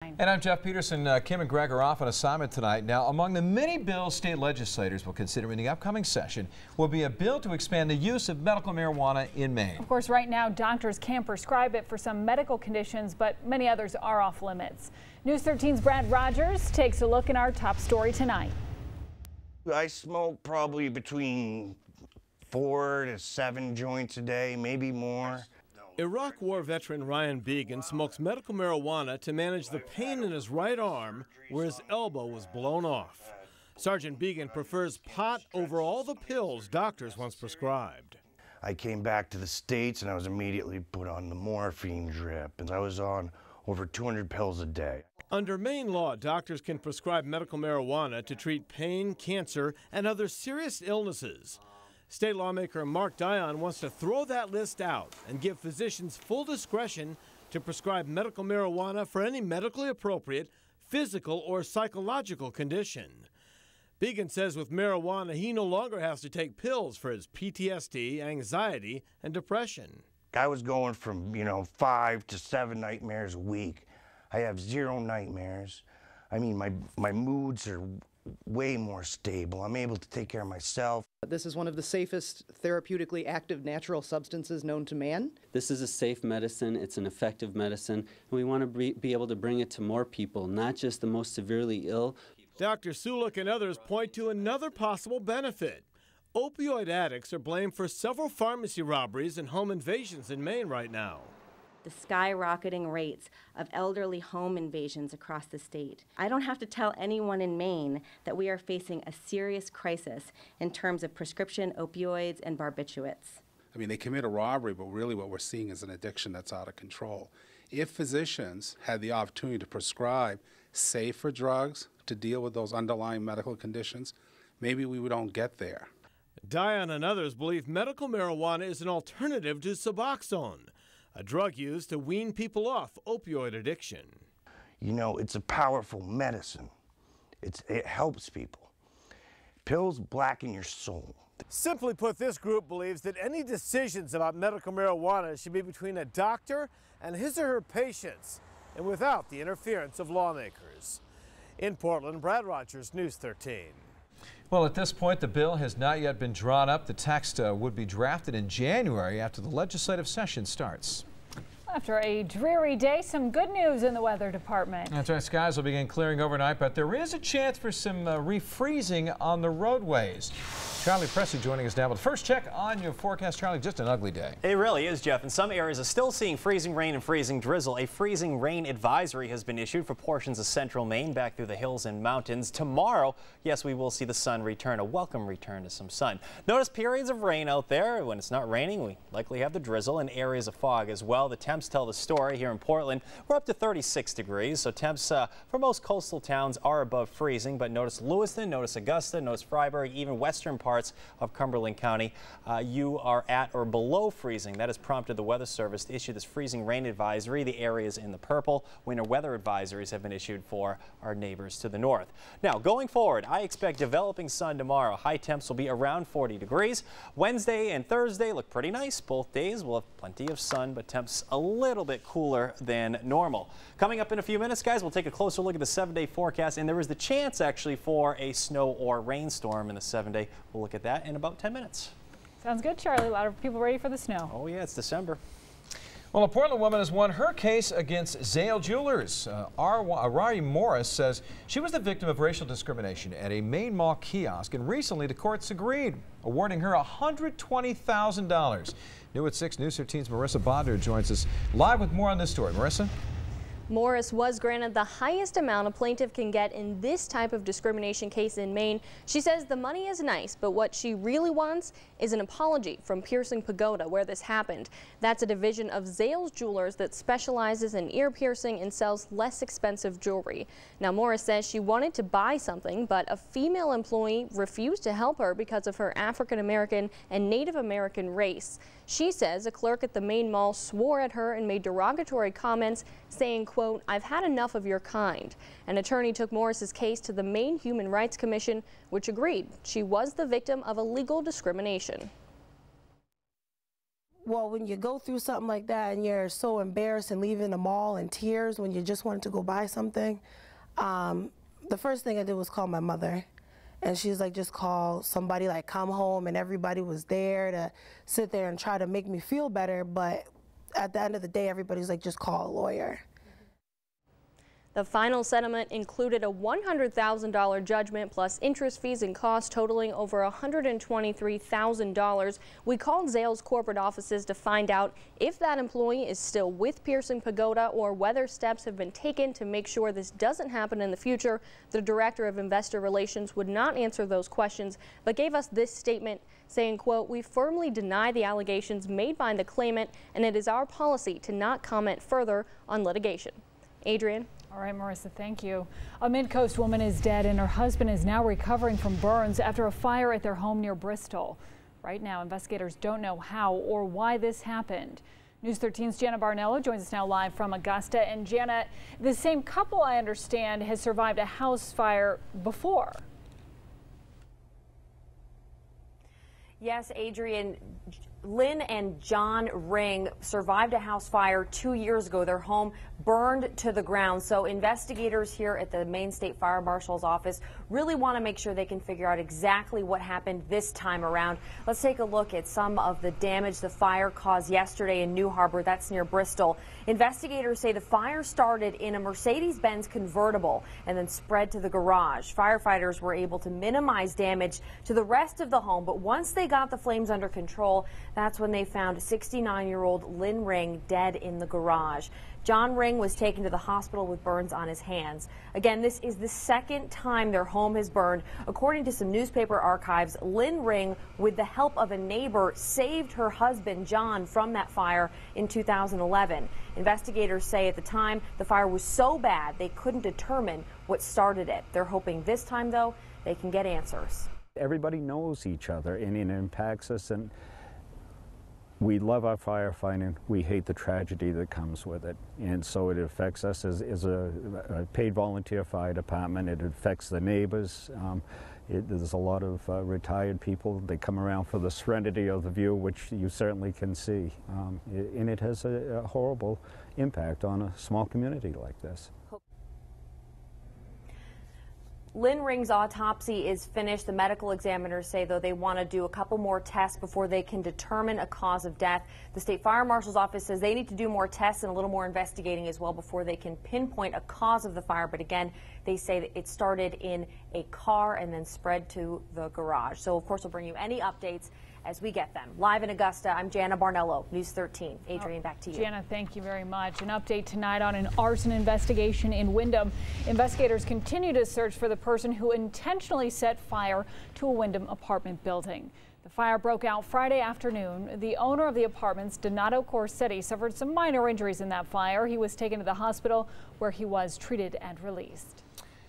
9. And I'm Jeff Peterson. Kim and Greg are off on assignment tonight. Now, among the many bills state legislators will consider in the upcoming session will be a bill to expand the use of medical marijuana in Maine. Of course, right now, doctors can't prescribe it for some medical conditions, but many others are off limits. News 13's Brad Rogers takes a look in our top story tonight. I smoke probably between 4 to 7 joints a day, maybe more. Iraq War veteran Ryan Began smokes medical marijuana to manage the pain in his right arm where his elbow was blown off. Sergeant Began prefers pot over all the pills doctors once prescribed. I came back to the States and I was immediately put on the morphine drip, and I was on over 200 pills a day. Under Maine law, doctors can prescribe medical marijuana to treat pain, cancer, and other serious illnesses. State lawmaker Mark Dion wants to throw that list out and give physicians full discretion to prescribe medical marijuana for any medically appropriate physical or psychological condition. Began says with marijuana, he no longer has to take pills for his PTSD, anxiety, and depression. I was going from, 5 to 7 nightmares a week. I have 0 nightmares. I mean, my moods are way more stable. I'm able to take care of myself. This is one of the safest therapeutically active natural substances known to man. This is a safe medicine, it's an effective medicine, and we want to be able to bring it to more people, not just the most severely ill. Dr. Sulik and others point to another possible benefit. Opioid addicts are blamed for several pharmacy robberies and home invasions in Maine right now. The skyrocketing rates of elderly home invasions across the state. I don't have to tell anyone in Maine that we are facing a serious crisis in terms of prescription opioids and barbiturates. I mean, they commit a robbery, but really what we're seeing is an addiction that's out of control. If physicians had the opportunity to prescribe safer drugs to deal with those underlying medical conditions, maybe we don't get there. Dion and others believe medical marijuana is an alternative to Suboxone, a drug used to wean people off opioid addiction. It's a powerful medicine. It helps people. Pills blacken your soul. Simply put, this group believes that any decisions about medical marijuana should be between a doctor and his or her patients, and without the interference of lawmakers. In Portland, Brad Rogers, News 13. Well, at this point, the bill has not yet been drawn up. The text would be drafted in January after the legislative session starts. After a dreary day, some good news in the weather department. That's right. Skies will begin clearing overnight, but there is a chance for some refreezing on the roadways. Charlie Presley joining us now with the first check on your forecast. Charlie, just an ugly day. It really is, Jeff. And some areas are still seeing freezing rain and freezing drizzle. A freezing rain advisory has been issued for portions of central Maine back through the hills and mountains. Tomorrow, yes, we will see the sun return, a welcome return to some sun. Notice periods of rain out there. When it's not raining, we likely have the drizzle and areas of fog as well. The temps tell the story here in Portland. We're up to 36 degrees, so temps for most coastal towns are above freezing. But notice Lewiston, notice Augusta, notice Freiburg, even western parts of Cumberland County, you are at or below freezing. That has prompted the Weather Service to issue this freezing rain advisory. The areas in the purple. Winter weather advisories have been issued for our neighbors to the north. Now, going forward, I expect developing sun tomorrow. High temps will be around 40 degrees. Wednesday and Thursday look pretty nice. Both days we'll have plenty of sun, but temps a little bit cooler than normal. Coming up in a few minutes, guys, we'll take a closer look at the 7-day forecast, and there is the chance actually for a snow or rainstorm in the 7-day. We'll look at that in about 10 minutes. Sounds good, Charlie. A lot of people ready for the snow. Oh yeah, it's December. Well, a Portland woman has won her case against Zale Jewelers. Arari Morris says she was the victim of racial discrimination at a Maine Mall kiosk, and recently the courts agreed, awarding her $120,000. New at 6 News 13's Marissa Bonder joins us live with more on this story. Marissa? Morris was granted the highest amount a plaintiff can get in this type of discrimination case in Maine. She says the money is nice, but what she really wants is an apology from Piercing Pagoda, where this happened. That's a division of Zales Jewelers that specializes in ear piercing and sells less expensive jewelry. Now, Morris says she wanted to buy something, but a female employee refused to help her because of her African American and Native American race. She says a clerk at the Maine Mall swore at her and made derogatory comments, saying, quote, "I've had enough of your kind." An attorney took Morris's case to the Maine Human Rights Commission, which agreed she was the victim of illegal discrimination. Well, when you go through something like that and you're so embarrassed and leaving the mall in tears when you just wanted to go buy something, the first thing I did was call my mother. And she's like, just call somebody, like come home, and everybody was there to sit there and try to make me feel better. But at the end of the day, everybody's like, just call a lawyer. The final settlement included a $100,000 judgment plus interest, fees, and costs totaling over $123,000. We called Zale's corporate offices to find out if that employee is still with Piercing Pagoda or whether steps have been taken to make sure this doesn't happen in the future. The Director of Investor Relations would not answer those questions, but gave us this statement saying, quote, "We firmly deny the allegations made by the claimant, and it is our policy to not comment further on litigation." Adrian. All right, Marissa, thank you. A Mid-Coast woman is dead and her husband is now recovering from burns after a fire at their home near Bristol. Right now, investigators don't know how or why this happened. News 13's Jana Barnello joins us now live from Augusta. And Jana, the same couple, I understand, has survived a house fire before. Yes, Adrian. Lynn and John Ring survived a house fire 2 years ago. Their home burned to the ground. So investigators here at the Maine State Fire Marshal's office really want to make sure they can figure out exactly what happened this time around. Let's take a look at some of the damage the fire caused yesterday in New Harbor. That's near Bristol. Investigators say the fire started in a Mercedes-Benz convertible and then spread to the garage. Firefighters were able to minimize damage to the rest of the home, but once they got the flames under control, that's when they found 69-year-old Lynn Ring dead in the garage. John Ring was taken to the hospital with burns on his hands. Again, this is the second time their home has burned. According to some newspaper archives, Lynn Ring, with the help of a neighbor, saved her husband, John, from that fire in 2011. Investigators say at the time the fire was so bad they couldn't determine what started it. They're hoping this time, though, they can get answers. Everybody knows each other, and it impacts us, and we love our firefighting. We hate the tragedy that comes with it, and so it affects us as a paid volunteer fire department. It affects the neighbors. There's a lot of retired people. They come around for the serenity of the view, which you certainly can see, and it has a horrible impact on a small community like this. Lynn Ring's autopsy is finished. The medical examiners say, though, they want to do a couple more tests before they can determine a cause of death. The State Fire Marshal's office says they need to do more tests and a little more investigating as well before they can pinpoint a cause of the fire. But again, they say that it started in a car and then spread to the garage. So, of course, we'll bring you any updates as we get them. Live in Augusta, I'm Jana Barnello, News 13. Adrian, back to you. Jana, thank you very much. An update tonight on an arson investigation in Windham. Investigators continue to search for the person who intentionally set fire to a Windham apartment building. The fire broke out Friday afternoon. The owner of the apartments, Donato Corsetti, suffered some minor injuries in that fire. He was taken to the hospital where he was treated and released.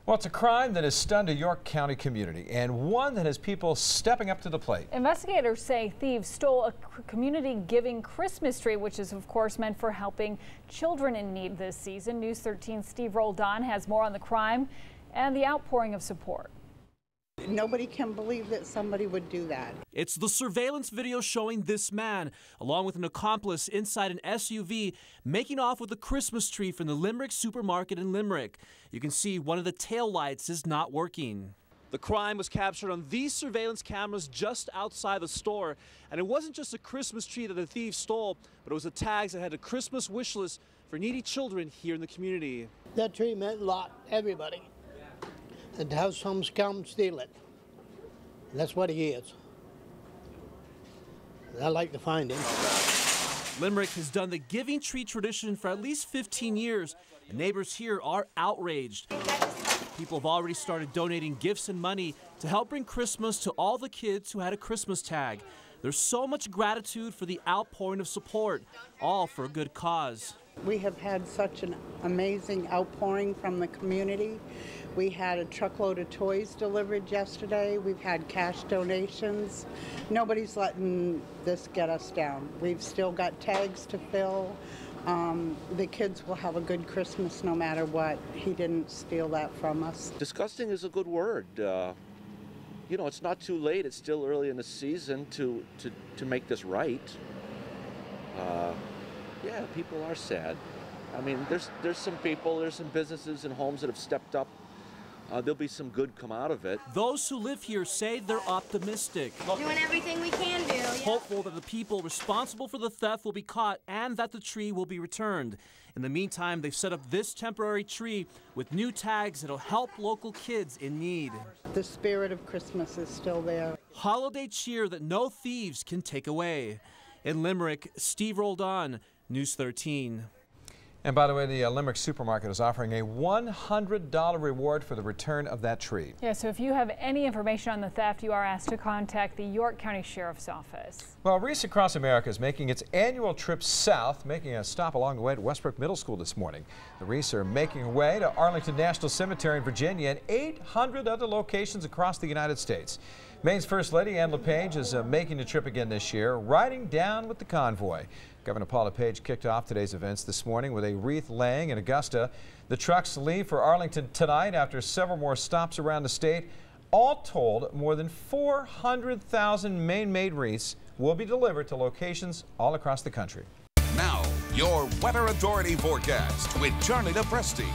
Well, it's a crime that has stunned a York County community and one that has people stepping up to the plate. Investigators say thieves stole a community giving Christmas tree, which is, of course, meant for helping children in need this season. News 13's Steve Roldan has more on the crime and the outpouring of support. Nobody can believe that somebody would do that. It's the surveillance video showing this man, along with an accomplice inside an SUV, making off with a Christmas tree from the Limerick supermarket in Limerick. You can see one of the taillights is not working. The crime was captured on these surveillance cameras just outside the store. And it wasn't just a Christmas tree that the thief stole, but it was the tags that had a Christmas wish list for needy children here in the community. That tree meant a lot to everybody. And to have some scum steal it. And that's what he is. And I'd like to find him. Limerick has done the giving tree tradition for at least 15 years, and neighbors here are outraged. People have already started donating gifts and money to help bring Christmas to all the kids who had a Christmas tag. There's so much gratitude for the outpouring of support, all for a good cause. We have had such an amazing outpouring from the community. We had a truckload of toys delivered yesterday. We've had cash donations. Nobody's letting this get us down. We've still got tags to fill. The kids will have a good Christmas no matter what. He didn't steal that from us. Disgusting is a good word. You know, it's not too late. It's still early in the season to make this right. yeah, people are sad. I mean, there's some people, there's some businesses and homes that have stepped up. There'll be some good come out of it. Those who live here say they're optimistic. Doing everything we can do. Yeah. Hopeful that the people responsible for the theft will be caught and that the tree will be returned. In the meantime, they've set up this temporary tree with new tags that'll help local kids in need. The spirit of Christmas is still there. Holiday cheer that no thieves can take away. In Limerick, Steve Roldan, News 13. And by the way, the Limerick supermarket is offering a $100 reward for the return of that tree. Yeah, so if you have any information on the theft, you are asked to contact the York County Sheriff's Office. Well, Reese Across America is making its annual trip south, making a stop along the way at Westbrook Middle School this morning. The Reese are making their way to Arlington National Cemetery in Virginia and 800 other locations across the United States. Maine's First Lady, Ann LePage, is making the trip again this year, riding down with the convoy. Governor Paul LePage kicked off today's events this morning with a wreath laying in Augusta. The trucks leave for Arlington tonight after several more stops around the state. All told, more than 400,000 Maine-made wreaths will be delivered to locations all across the country. Now, your Weather Authority forecast with Charlie DePresti.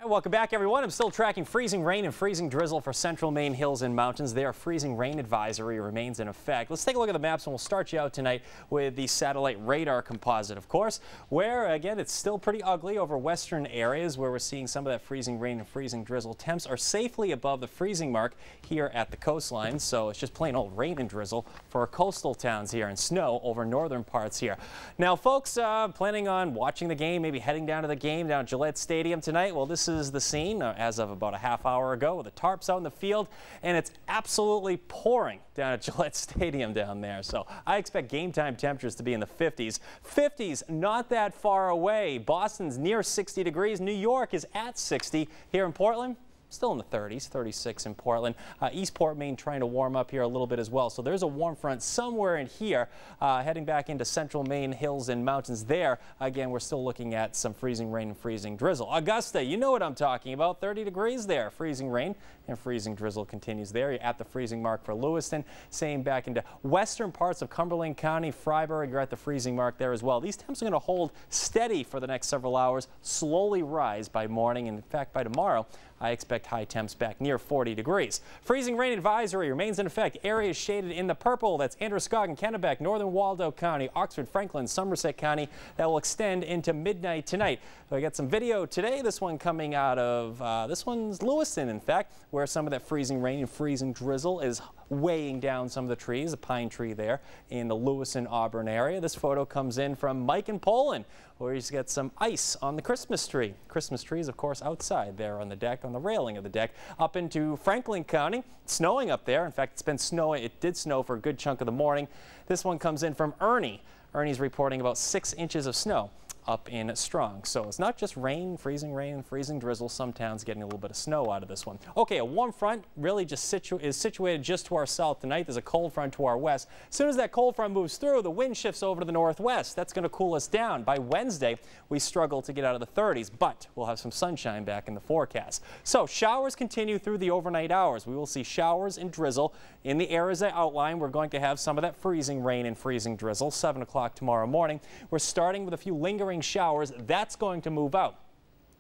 Welcome back, everyone. I'm still tracking freezing rain and freezing drizzle for central Maine hills and mountains. Their freezing rain advisory remains in effect. Let's take a look at the maps, and we'll start you out tonight with the satellite radar composite, of course, where, again, it's still pretty ugly over western areas where we're seeing some of that freezing rain and freezing drizzle. Temps are safely above the freezing mark here at the coastline, so it's just plain old rain and drizzle for our coastal towns here and snow over northern parts here. Now, folks, planning on watching the game, maybe heading down to the game down at Gillette Stadium tonight, well, this is the scene as of about a half hour ago with the tarps out in the field, and it's absolutely pouring down at Gillette Stadium down there. So I expect game time temperatures to be in the 50s. 50s not that far away. Boston's near 60 degrees. New York is at 60. Here in Portland, still in the 30s, 36 in Portland. Eastport, Maine trying to warm up here a little bit as well. So there's a warm front somewhere in here heading back into central Maine hills and mountains there. Again, we're still looking at some freezing rain and freezing drizzle. Augusta, you know what I'm talking about. 30 degrees there. Freezing rain and freezing drizzle continues there. You're at the freezing mark for Lewiston. Same back into western parts of Cumberland County, Freiburg. You're at the freezing mark there as well. These temps are going to hold steady for the next several hours, slowly rise by morning. And in fact, by tomorrow, I expect high temps back near 40 degrees. Freezing rain advisory remains in effect. Areas shaded in the purple. That's Androscoggin, Kennebec, Northern Waldo County, Oxford, Franklin, Somerset County. That will extend into midnight tonight. I got some video today. This one coming out of, this one's Lewiston, in fact, where some of that freezing rain and freezing drizzle is weighing down some of the trees, a pine tree there in the Lewiston, Auburn area. This photo comes in from Mike in Poland, where he's got some ice on the Christmas tree. Christmas trees, of course, outside there on the deck, on the railing of the deck. Up into Franklin County, it's snowing up there. In fact, it's been snowing. It did snow for a good chunk of the morning. This one comes in from Ernie. Ernie's reporting about 6 inches of snow up in Strong. So it's not just rain, freezing drizzle. Some towns getting a little bit of snow out of this one. Okay, a warm front really just is situated just to our south tonight. There's a cold front to our west. As soon as that cold front moves through, the wind shifts over to the northwest. That's going to cool us down. By Wednesday, we struggle to get out of the 30s, but we'll have some sunshine back in the forecast. So showers continue through the overnight hours. We will see showers and drizzle in the areas I outlined. We're going to have some of that freezing rain and freezing drizzle. 7 o'clock tomorrow morning. We're starting with a few lingering showers. That's going to move out.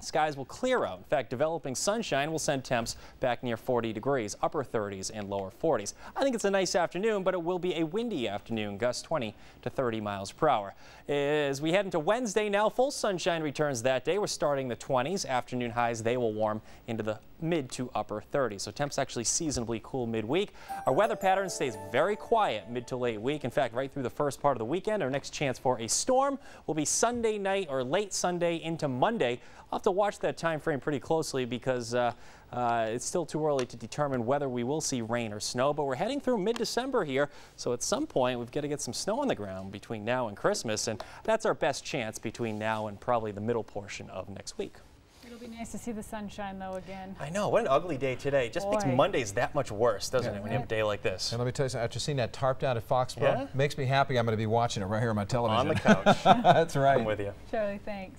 Skies will clear out. In fact, developing sunshine will send temps back near 40 degrees, upper 30s and lower 40s. I think it's a nice afternoon, but it will be a windy afternoon, gusts 20 to 30 miles per hour. As we head into Wednesday now, full sunshine returns that day. We're starting the 20s. Afternoon highs, they will warm into the mid to upper 30s. So temps actually seasonably cool midweek. Our weather pattern stays very quiet mid to late week. In fact, right through the first part of the weekend, our next chance for a storm will be Sunday night or late Sunday into Monday. I'll have to watch that time frame pretty closely because it's still too early to determine whether we will see rain or snow, but we're heading through mid-December here, so at some point we've got to get some snow on the ground between now and Christmas, and that's our best chance between now and probably the middle portion of next week. It'll be nice to see the sunshine, though, again. I know. What an ugly day today. Just makes Mondays that much worse, doesn't it, when you have a day like this? And let me tell you something. After seeing that tarp down at Foxborough, Yeah? makes me happy I'm going to be watching it right here on my television. On the couch. That's right. I'm with you. Charlie, thanks.